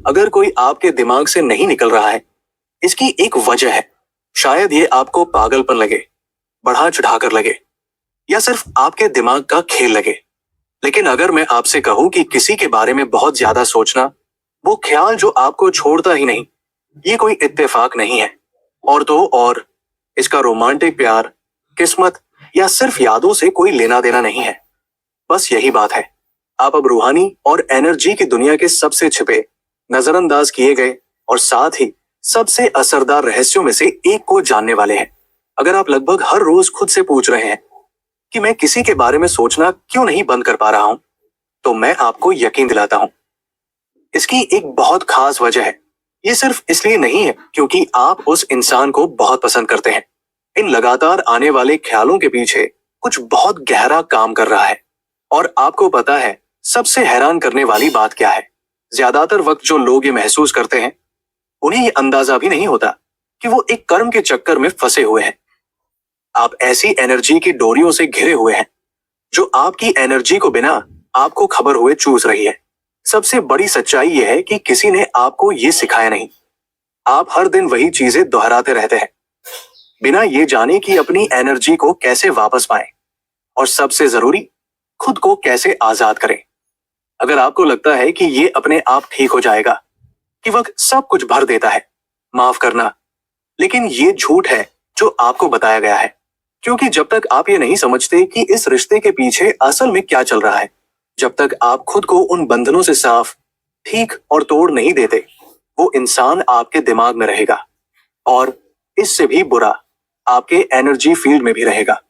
अगर कोई आपके दिमाग से नहीं निकल रहा है, इसकी एक वजह है। शायद ये आपको पागलपन लगे, बढ़ा चढ़ाकर लगे, या सिर्फ आपके दिमाग का खेल लगे। लेकिन अगर मैं आपसे कहूं कि किसी के बारे में बहुत ज्यादा सोचना, वो ख्याल जो आपको छोड़ता ही नहीं, ये कोई इत्तेफाक नहीं है। और तो और इसका रोमांटिक प्यार, किस्मत या सिर्फ यादों से कोई लेना देना नहीं है। बस यही बात है, आप अब रूहानी और एनर्जी की दुनिया के सबसे छिपे, नजरअंदाज किए गए और साथ ही सबसे असरदार रहस्यों में से एक को जानने वाले हैं। अगर आप लगभग हर रोज खुद से पूछ रहे हैं कि मैं किसी के बारे में सोचना क्यों नहीं बंद कर पा रहा हूं, तो मैं आपको यकीन दिलाता हूं, इसकी एक बहुत खास वजह है। ये सिर्फ इसलिए नहीं है क्योंकि आप उस इंसान को बहुत पसंद करते हैं। इन लगातार आने वाले ख्यालों के पीछे कुछ बहुत गहरा काम कर रहा है। और आपको पता है सबसे हैरान करने वाली बात क्या है? ज्यादातर वक्त जो लोग ये महसूस करते हैं, उन्हें ये अंदाजा भी नहीं होता कि वो एक कर्म के चक्कर में फंसे हुए हैं। आप ऐसी एनर्जी की डोरियों से घिरे हुए हैं जो आपकी एनर्जी को बिना आपको खबर हुए चूस रही है। सबसे बड़ी सच्चाई यह है कि किसी ने आपको ये सिखाया नहीं। आप हर दिन वही चीजें दोहराते रहते हैं, बिना ये जाने कि अपनी एनर्जी को कैसे वापस पाएं और सबसे जरूरी, खुद को कैसे आजाद करें। अगर आपको लगता है कि ये अपने आप ठीक हो जाएगा, कि वक्त सब कुछ भर देता है, माफ करना, लेकिन ये झूठ है जो आपको बताया गया है। क्योंकि जब तक आप ये नहीं समझते कि इस रिश्ते के पीछे असल में क्या चल रहा है, जब तक आप खुद को उन बंधनों से साफ, ठीक और तोड़ नहीं देते, वो इंसान आपके दिमाग में रहेगा और इससे भी बुरा आपके एनर्जी फील्ड में भी रहेगा।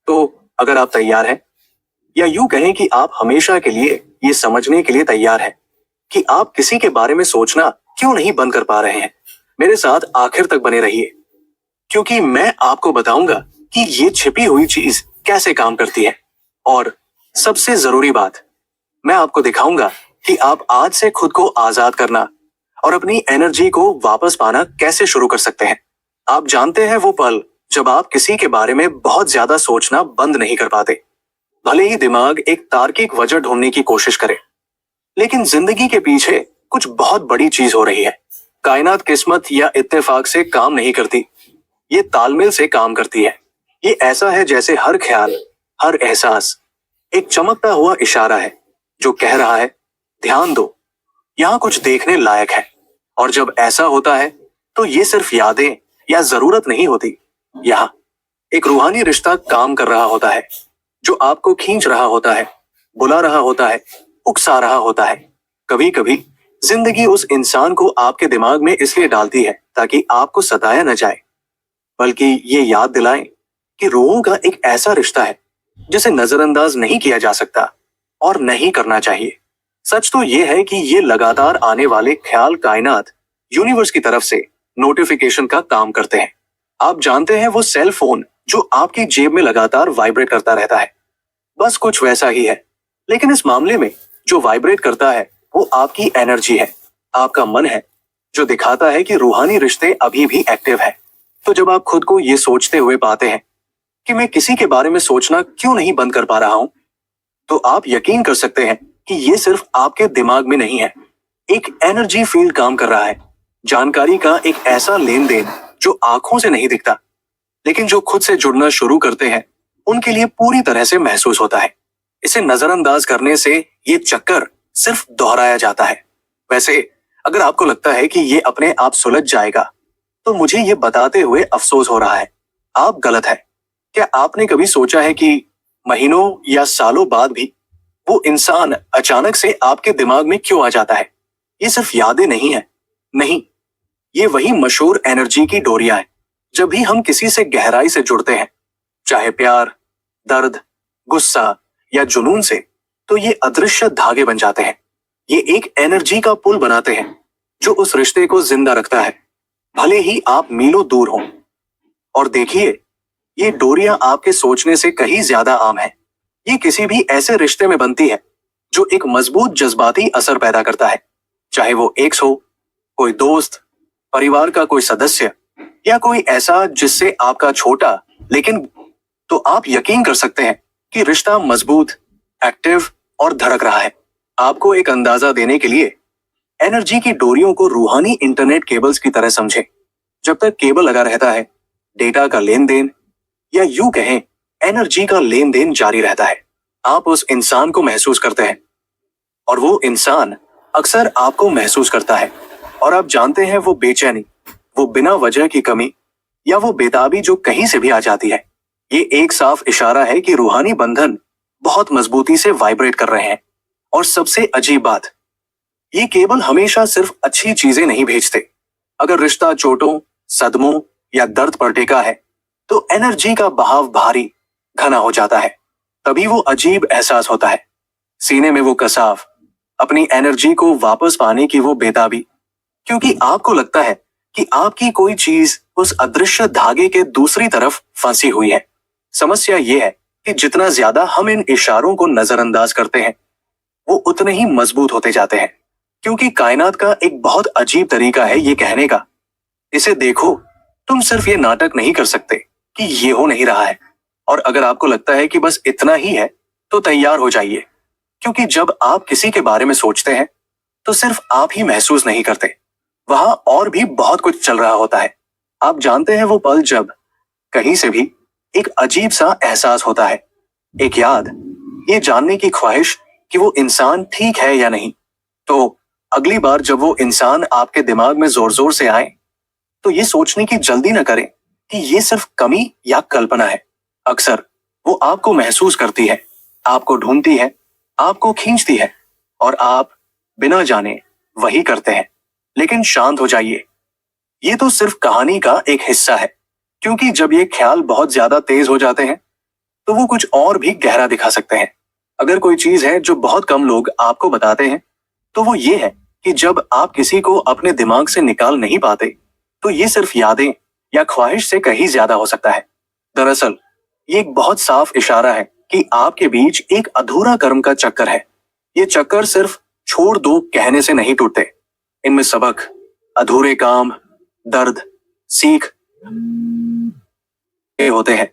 तो अगर आप तैयार हैं, या यूं कहें कि आप हमेशा के लिए ये समझने के लिए तैयार हैं कि आप किसी के बारे में सोचना क्यों नहीं बंद कर पा रहे हैं, मेरे साथ आखिर तक बने रहिए, क्योंकि मैं आपको बताऊंगा कि ये छिपी हुई चीज कैसे काम करती है। और सबसे जरूरी बात, मैं आपको दिखाऊंगा कि आप आज से खुद को आजाद करना और अपनी एनर्जी को वापस पाना कैसे शुरू कर सकते हैं। आप जानते हैं वो पल जब आप किसी के बारे में बहुत ज्यादा सोचना बंद नहीं कर पाते, भले ही दिमाग एक तार्किक वजह ढूंढने की कोशिश करे, लेकिन जिंदगी के पीछे कुछ बहुत बड़ी चीज हो रही है। कायनात किस्मत या इत्तेफाक से काम नहीं करती, ये तालमेल से काम करती है। ये ऐसा है जैसे हर ख्याल, हर एहसास एक चमकता हुआ इशारा है जो कह रहा है, ध्यान दो, यहाँ कुछ देखने लायक है। और जब ऐसा होता है तो ये सिर्फ यादें या जरूरत नहीं होती, यहाँ एक रूहानी रिश्ता काम कर रहा होता है जो आपको खींच रहा होता है, बुला रहा होता है, उकसा रहा होता है। कभी कभी जिंदगी उस इंसान को आपके दिमाग में इसलिए डालती है ताकि आपको सताया न जाए, बल्कि ये याद दिलाएं कि रूहों का एक ऐसा रिश्ता है जिसे नजरअंदाज नहीं किया जा सकता और नहीं करना चाहिए। सच तो ये है कि ये लगातार आने वाले ख्याल कायनात, यूनिवर्स की तरफ से नोटिफिकेशन का काम करते हैं। आप जानते हैं वो सेल फोन जो आपकी जेब में लगातार वाइब्रेट करता रहता है, बस कुछ वैसा ही है। लेकिन इस मामले में जो वाइब्रेट करता है वो आपकी एनर्जी है, आपका मन है, जो दिखाता है कि रूहानी रिश्ते अभी भी एक्टिव है। तो जब आप खुद को ये सोचते हुए पाते हैं कि मैं किसी के बारे में सोचना क्यों नहीं बंद कर पा रहा हूं, तो आप यकीन कर सकते हैं कि ये सिर्फ आपके दिमाग में नहीं है, एक एनर्जी फील्ड काम कर रहा है। जानकारी का एक ऐसा लेन देन जो आंखों से नहीं दिखता, लेकिन जो खुद से जुड़ना शुरू करते हैं उनके लिए पूरी तरह से महसूस होता है। इसे नजरअंदाज करने से ये चक्कर सिर्फ दोहराया जाता है। वैसे अगर आपको लगता है कि ये अपने आप सुलझ जाएगा, तो मुझे ये बताते हुए अफसोस हो रहा है, आप गलत है। क्या आपने कभी सोचा है कि महीनों या सालों बाद भी वो इंसान अचानक से आपके दिमाग में क्यों आ जाता है? ये सिर्फ यादें नहीं है, नहीं, ये वही मशहूर एनर्जी की डोरियां हैं। जब भी हम किसी से गहराई से जुड़ते हैं, चाहे प्यार, दर्द, गुस्सा या जुनून से, तो ये अदृश्य धागे बन जाते हैं। ये एक एनर्जी का पुल बनाते हैं जो उस रिश्ते को जिंदा रखता है, भले ही आप मीलों दूर हों। और देखिए, ये डोरियां आपके सोचने से कहीं ज्यादा आम है। ये किसी भी ऐसे रिश्ते में बनती है जो एक मजबूत जज्बाती असर पैदा करता है, चाहे वो एक्स हो, कोई दोस्त, परिवार का कोई सदस्य या कोई ऐसा जिससे आपका छोटा, लेकिन तो आप यकीन कर सकते हैं कि रिश्ता मजबूत, एक्टिव और धड़क रहा है। आपको एक अंदाजा देने के लिए, एनर्जी की डोरियों को रूहानी इंटरनेट केबल्स की तरह समझें। जब तक केबल लगा रहता है, डेटा का लेन देन या यूं कहें एनर्जी का लेन देन जारी रहता है। आप उस इंसान को महसूस करते हैं और वो इंसान अक्सर आपको महसूस करता है, और आप जानते हैं वो बेचैनी, वो बिना वजह की कमी या वो बेताबी जो कहीं से भी आ जाती है, ये एक साफ इशारा है कि रूहानी बंधन बहुत मजबूती से वाइब्रेट कर रहे हैं। और सबसे अजीब बात, ये केबल हमेशा सिर्फ अच्छी चीजें नहीं भेजते। अगर रिश्ता चोटों, सदमों या दर्द पर टेका है, तो एनर्जी का बहाव भारी, घना हो जाता है। तभी वो अजीब एहसास होता है, सीने में वो कसाव, अपनी एनर्जी को वापस पाने की वो बेताबी, क्योंकि आपको लगता है कि आपकी कोई चीज उस अदृश्य धागे के दूसरी तरफ फंसी हुई है। समस्या ये है कि जितना ज्यादा हम इन इशारों को नजरअंदाज करते हैं, वो उतने ही मजबूत होते जाते हैं। क्योंकि कायनात का एक बहुत अजीब तरीका है ये कहने का, इसे देखो, तुम सिर्फ ये नाटक नहीं कर सकते कि ये हो नहीं रहा है। और अगर आपको लगता है कि बस इतना ही है, तो तैयार हो जाइए, क्योंकि जब आप किसी के बारे में सोचते हैं, तो सिर्फ आप ही महसूस नहीं करते, वहां और भी बहुत कुछ चल रहा होता है। आप जानते हैं वो पल जब कहीं से भी एक अजीब सा एहसास होता है, एक याद, ये जानने की ख्वाहिश कि वो इंसान ठीक है या नहीं। तो अगली बार जब वो इंसान आपके दिमाग में जोर जोर से आए, तो ये सोचने की जल्दी न करें कि ये सिर्फ कमी या कल्पना है। अक्सर वो आपको महसूस करती है, आपको ढूंढती है, आपको खींचती है, और आप बिना जाने वही करते हैं। लेकिन शांत हो जाइए, ये तो सिर्फ कहानी का एक हिस्सा है, क्योंकि जब ये ख्याल बहुत ज्यादा तेज हो जाते हैं, तो वो कुछ और भी गहरा दिखा सकते हैं। अगर कोई चीज है जो बहुत कम लोग आपको बताते हैं, तो वो ये है कि जब आप किसी को अपने दिमाग से निकाल नहीं पाते, तो ये सिर्फ यादें या ख्वाहिश से कहीं ज्यादा हो सकता है। दरअसल ये एक बहुत साफ इशारा है कि आपके बीच एक अधूरा कर्म का चक्कर है। ये चक्कर सिर्फ छोड़ दो कहने से नहीं टूटते। इनमें सबक, अधूरे काम, दर्द, सीख ये होते हैं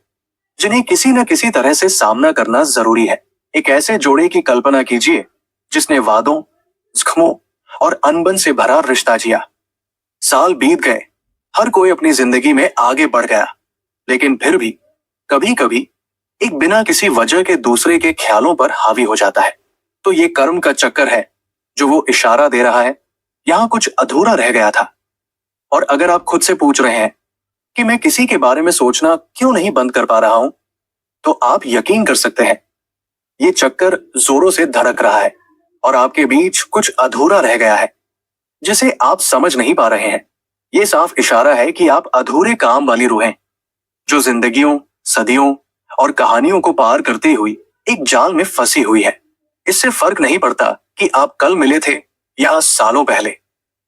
जिन्हें किसी न किसी तरह से सामना करना जरूरी है। एक ऐसे जोड़े की कल्पना कीजिए जिसने वादों, जख्मों और अनबन से भरा रिश्ता जिया। साल बीत गए, हर कोई अपनी जिंदगी में आगे बढ़ गया, लेकिन फिर भी कभी कभी एक बिना किसी वजह के दूसरे के ख्यालों पर हावी हो जाता है। तो ये कर्म का चक्कर है जो वो इशारा दे रहा है, यहां कुछ अधूरा रह गया था। और अगर आप खुद से पूछ रहे हैं कि मैं किसी के बारे में सोचना क्यों नहीं बंद कर पा रहा हूं, तो आप यकीन कर सकते हैं, ये चक्कर जोरों से धड़क रहा है और आपके बीच कुछ अधूरा रह गया है जिसे आप समझ नहीं पा रहे हैं। ये साफ इशारा है कि आप अधूरे काम वाली रूह हैं, जो जिंदगियों, सदियों और कहानियों को पार करती हुई एक जाल में फंसी हुई है। इससे फर्क नहीं पड़ता कि आप कल मिले थे या सालों पहले,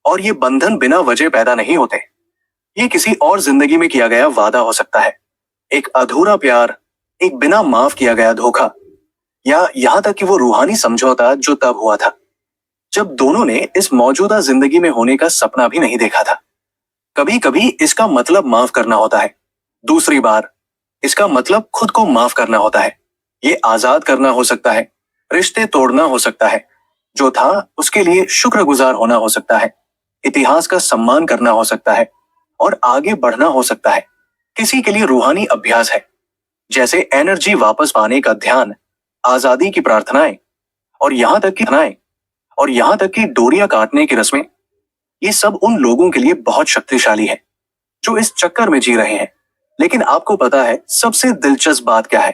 और ये बंधन बिना वजह पैदा नहीं होते। ये किसी और जिंदगी में किया गया वादा हो सकता है, एक अधूरा प्यार, एक बिना माफ किया गया धोखा, या यहां तक कि वो रूहानी समझौता जो तब हुआ था जब दोनों ने इस मौजूदा जिंदगी में होने का सपना भी नहीं देखा था। कभी कभी इसका मतलब माफ करना होता है, दूसरी बार इसका मतलब खुद को माफ करना होता है। ये आजाद करना हो सकता है, रिश्ते तोड़ना हो सकता है, जो था उसके लिए शुक्रगुजार होना हो सकता है, इतिहास का सम्मान करना हो सकता है, और आगे बढ़ना हो सकता है। किसी के लिए रूहानी अभ्यास है, जैसे एनर्जी वापस पाने का ध्यान, आजादी की प्रार्थनाएं, और यहां तक कि डोरियां काटने की रस्में। ये सब उन लोगों के लिए बहुत शक्तिशाली है जो इस चक्कर में जी रहे हैं। लेकिन आपको पता है सबसे दिलचस्प बात क्या है?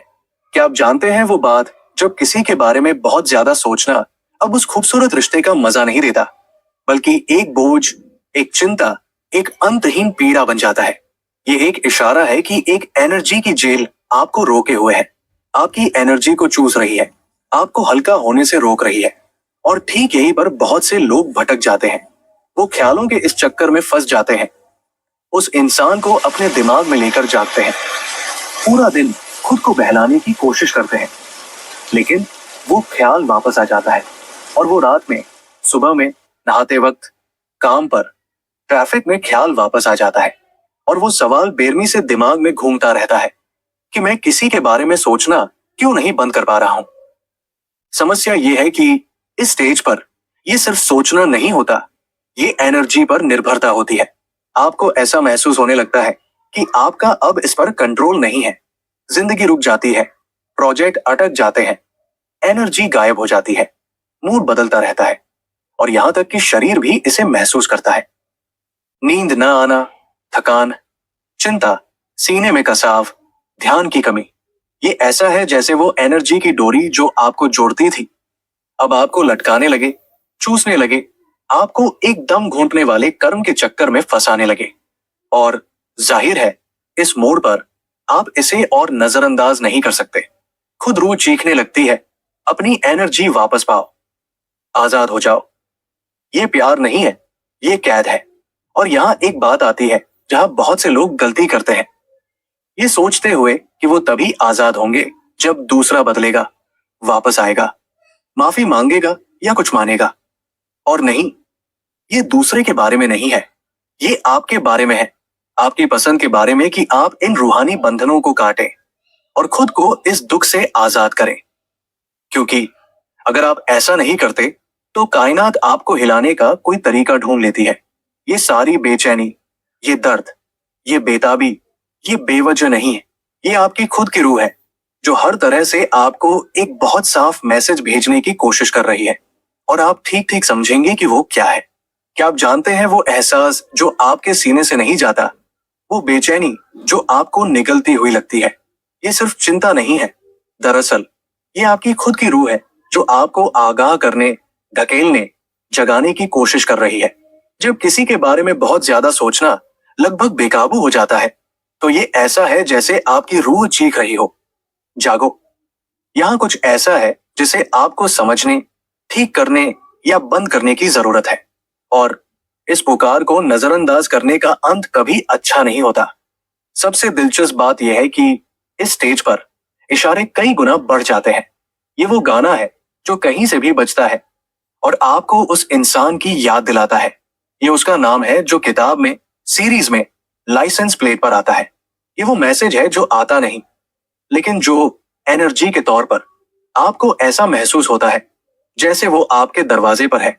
क्या आप जानते हैं वो बात जब किसी के बारे में बहुत ज्यादा सोचना अब उस खूबसूरत रिश्ते का मजा नहीं देता, बल्कि एक बोझ, एक चिंता, एक अंतहीन पीड़ा बन जाता है। ये एक इशारा है कि एक एनर्जी की जेल आपको रोके हुए है, आपकी एनर्जी को चूस रही है, आपको हल्का होने से रोक रही है। और ठीक यहीं पर बहुत से लोग भटक जाते हैं, वो ख्यालों के इस चक्कर में फंस जाते हैं, उस इंसान को अपने दिमाग में लेकर जागते हैं, पूरा दिन खुद को बहलाने की कोशिश करते हैं, लेकिन वो ख्याल वापस आ जाता है। और वो रात में, सुबह में, नहाते वक्त, काम पर, ट्रैफिक में ख्याल वापस आ जाता है, और वो सवाल बेरमी से दिमाग में घूमता रहता है कि मैं किसी के बारे में सोचना क्यों नहीं बंद कर पा रहा हूं। समस्या ये है कि इस स्टेज पर ये सिर्फ सोचना नहीं होता, ये एनर्जी पर निर्भरता होती है। आपको ऐसा महसूस होने लगता है कि आपका अब इस पर कंट्रोल नहीं है। जिंदगी रुक जाती है, प्रोजेक्ट अटक जाते हैं, एनर्जी गायब हो जाती है, मूड बदलता रहता है और यहां तक कि शरीर भी इसे महसूस करता है। नींद न आना, थकान, चिंता, सीने में कसाव, ध्यान की कमी। ये ऐसा है जैसे वो एनर्जी की डोरी जो आपको जोड़ती थी अब आपको लटकाने लगे, चूसने लगे, आपको एकदम घूंटने वाले कर्म के चक्कर में फंसाने लगे। और जाहिर है, इस मोड़ पर आप इसे और नजरअंदाज नहीं कर सकते। खुद रूह चीखने लगती है, अपनी एनर्जी वापस पाओ, आजाद हो जाओ। ये प्यार नहीं है, ये कैद है। और यहां एक बात आती है जहां बहुत से लोग गलती करते हैं, ये सोचते हुए कि वो तभी आजाद होंगे जब दूसरा बदलेगा, वापस आएगा, माफी मांगेगा या कुछ मानेगा। और नहीं, ये दूसरे के बारे में नहीं है, ये आपके बारे में है, आपकी पसंद के बारे में कि आप इन रूहानी बंधनों को काटें और खुद को इस दुख से आजाद करें। क्योंकि अगर आप ऐसा नहीं करते तो कायनात आपको हिलाने का कोई तरीका ढूंढ लेती है। ये सारी बेचैनी, ये दर्द, ये बेताबी, ये बेवजह नहीं है, ये आपकी खुद की रूह है जो हर तरह से आपको एक बहुत साफ मैसेज भेजने की कोशिश कर रही है। और आप ठीक ठीक समझेंगे कि वो क्या है। क्या आप जानते हैं वो एहसास जो आपके सीने से नहीं जाता, वो बेचैनी जो आपको निगलती हुई लगती है, ये सिर्फ चिंता नहीं है। दरअसल ये आपकी खुद की रूह है जो आपको आगाह करने, धकेलने, जगाने की कोशिश कर रही है। जब किसी के बारे में बहुत ज्यादा सोचना लगभग बेकाबू हो जाता है तो ये ऐसा है जैसे आपकी रूह चीख रही हो, जागो। यहाँ कुछ ऐसा है जिसे आपको समझने, ठीक करने या बंद करने की जरूरत है। और इस पुकार को नजरअंदाज करने का अंत कभी अच्छा नहीं होता। सबसे दिलचस्प बात यह है कि इस स्टेज पर इशारे कई गुना बढ़ जाते हैं। ये वो गाना है जो कहीं से भी बजता है और आपको उस इंसान की याद दिलाता है। ये उसका नाम है जो किताब में, सीरीज में लाइसेंस प्लेट पर आता है। ये वो मैसेज है जो आता नहीं, लेकिन जो एनर्जी के तौर पर आपको ऐसा महसूस होता है जैसे वो आपके दरवाजे पर है,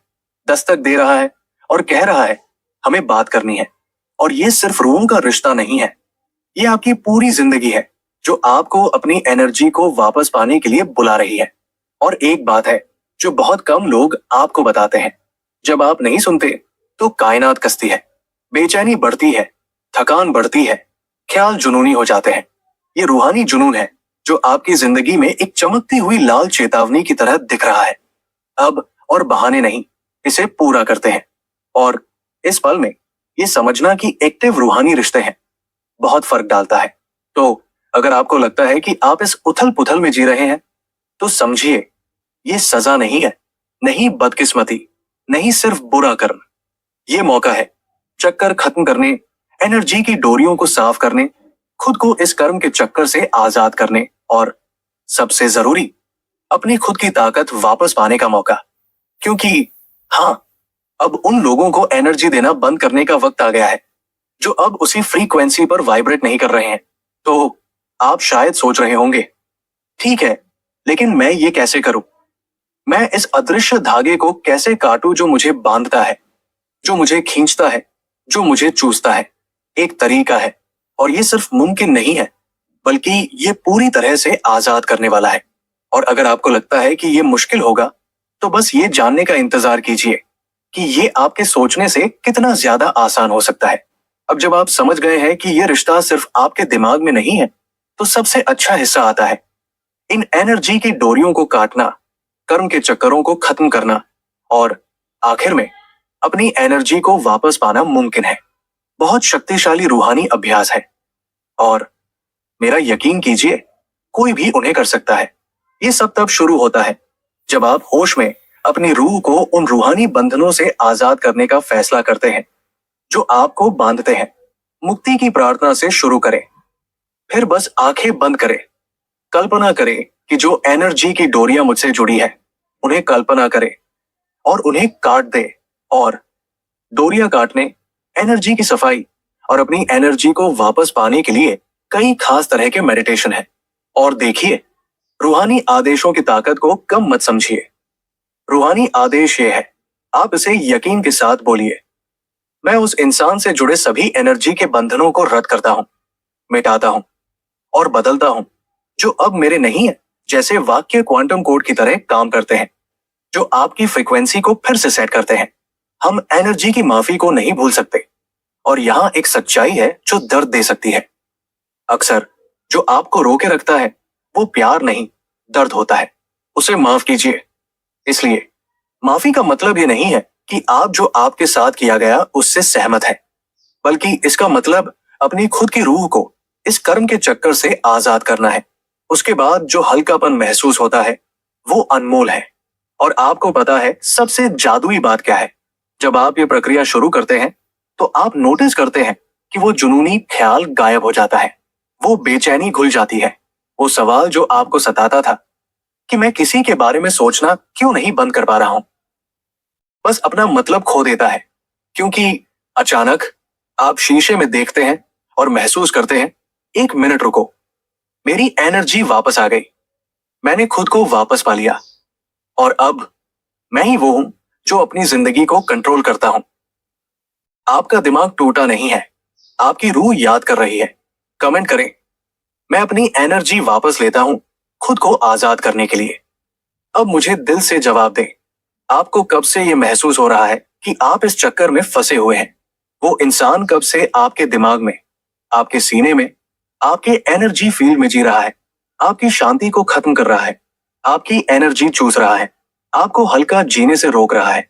दस्तक दे रहा है और कह रहा है हमें बात करनी है। और ये सिर्फ रूहों का रिश्ता नहीं है, ये आपकी पूरी जिंदगी है जो आपको अपनी एनर्जी को वापस पाने के लिए बुला रही है। और एक बात है जो बहुत कम लोग आपको बताते हैं, जब आप नहीं सुनते तो कायनात कसती है, बेचैनी बढ़ती है, थकान बढ़ती है, ख्याल जुनूनी हो जाते हैं। ये रूहानी जुनून है जो आपकी जिंदगी में एक चमकती हुई लाल चेतावनी की तरह दिख रहा है। अब और बहाने नहीं, इसे पूरा करते हैं। और इस पल में ये समझना कि एक्टिव रूहानी रिश्ते हैं बहुत फर्क डालता है। तो अगर आपको लगता है कि आप इस उथल पुथल में जी रहे हैं तो समझिए, ये सजा नहीं है, नहीं बदकिस्मती, नहीं सिर्फ बुरा कर्म। ये मौका है चक्कर खत्म करने, एनर्जी की डोरियों को साफ करने, खुद को इस कर्म के चक्कर से आजाद करने और सबसे जरूरी, अपनी खुद की ताकत वापस पाने का मौका। क्योंकि हाँ, अब उन लोगों को एनर्जी देना बंद करने का वक्त आ गया है जो अब उसी फ्रीक्वेंसी पर वाइब्रेट नहीं कर रहे हैं। तो आप शायद सोच रहे होंगे, ठीक है, लेकिन मैं ये कैसे करूं? मैं इस अदृश्य धागे को कैसे काटूं जो मुझे बांधता है, जो मुझे खींचता है, जो मुझे चूसता है? एक तरीका है और ये सिर्फ मुमकिन नहीं है बल्कि ये पूरी तरह से आजाद करने वाला है। और अगर आपको लगता है कि ये मुश्किल होगा तो बस ये जानने का इंतजार कीजिए कि ये आपके सोचने से कितना ज्यादा आसान हो सकता है। अब जब आप समझ गए हैं कि ये रिश्ता सिर्फ आपके दिमाग में नहीं है तो सबसे अच्छा हिस्सा आता है, इन एनर्जी की डोरियों को काटना, कर्म के चक्करों को खत्म करना और आखिर में अपनी एनर्जी को वापस पाना मुमकिन है। बहुत शक्तिशाली रूहानी अभ्यास है और मेरा यकीन कीजिए, कोई भी उन्हें कर सकता है। ये सब तब शुरू होता है जब आप होश में अपनी रूह को उन रूहानी बंधनों से आजाद करने का फैसला करते हैं जो आपको बांधते हैं। मुक्ति की प्रार्थना से शुरू करें, फिर बस आंखें बंद करें, कल्पना करें कि जो एनर्जी की डोरियां मुझसे जुड़ी है उन्हें कल्पना करें और उन्हें काट दे। और डोरियां काटने, एनर्जी की सफाई और अपनी एनर्जी को वापस पाने के लिए कई खास तरह के मेडिटेशन है। और देखिए, रूहानी आदेशों की ताकत को कम मत समझिए। रूहानी आदेश ये है, आप इसे यकीन के साथ बोलिए, मैं उस इंसान से जुड़े सभी एनर्जी के बंधनों को रद्द करता हूं, मिटाता हूं और बदलता हूं, जो अब मेरे नहीं है। जैसे वाक्य क्वांटम कोड की तरह काम करते हैं, जो आपकी फ्रीक्वेंसी को फिर से सेट करते हैं। हम एनर्जी की माफी को नहीं भूल सकते, और यहाँ एक सच्चाई है जो दर्द दे सकती है। अक्सर जो आपको रोके रखता है वो प्यार नहीं, दर्द होता है। उसे माफ कीजिए। इसलिए माफी का मतलब ये नहीं है कि आप जो आपके साथ किया गया उससे सहमत है, बल्कि इसका मतलब अपनी खुद की रूह को इस कर्म के चक्कर से आजाद करना है। उसके बाद जो हल्कापन महसूस होता है वो अनमोल है। और आपको पता है सबसे जादुई बात क्या है? जब आप ये प्रक्रिया शुरू करते हैं तो आप नोटिस करते हैं कि वो जुनूनी ख्याल गायब हो जाता है, वो बेचैनी घुल जाती है, वो सवाल जो आपको सताता था कि मैं किसी के बारे में सोचना क्यों नहीं बंद कर पा रहा हूं, बस अपना मतलब खो देता है। क्योंकि अचानक आप शीशे में देखते हैं और महसूस करते हैं, एक मिनट रुको, मेरी एनर्जी वापस आ गई, मैंने खुद को वापस पा लिया, और अब मैं ही वो हूं जो अपनी जिंदगी को कंट्रोल करता हूं। आपका दिमाग टूटा नहीं है, आपकी रूह याद कर रही है। कमेंट करें, मैं अपनी एनर्जी वापस लेता हूं, खुद को आजाद करने के लिए। अब मुझे दिल से जवाब दें, आपको कब से ये महसूस हो रहा है कि आप इस चक्कर में फंसे हुए हैं? वो इंसान कब से आपके दिमाग में, आपके सीने में, आपके एनर्जी फील्ड में जी रहा है, आपकी शांति को खत्म कर रहा है, आपकी एनर्जी चूस रहा है, आपको हल्का जीने से रोक रहा है।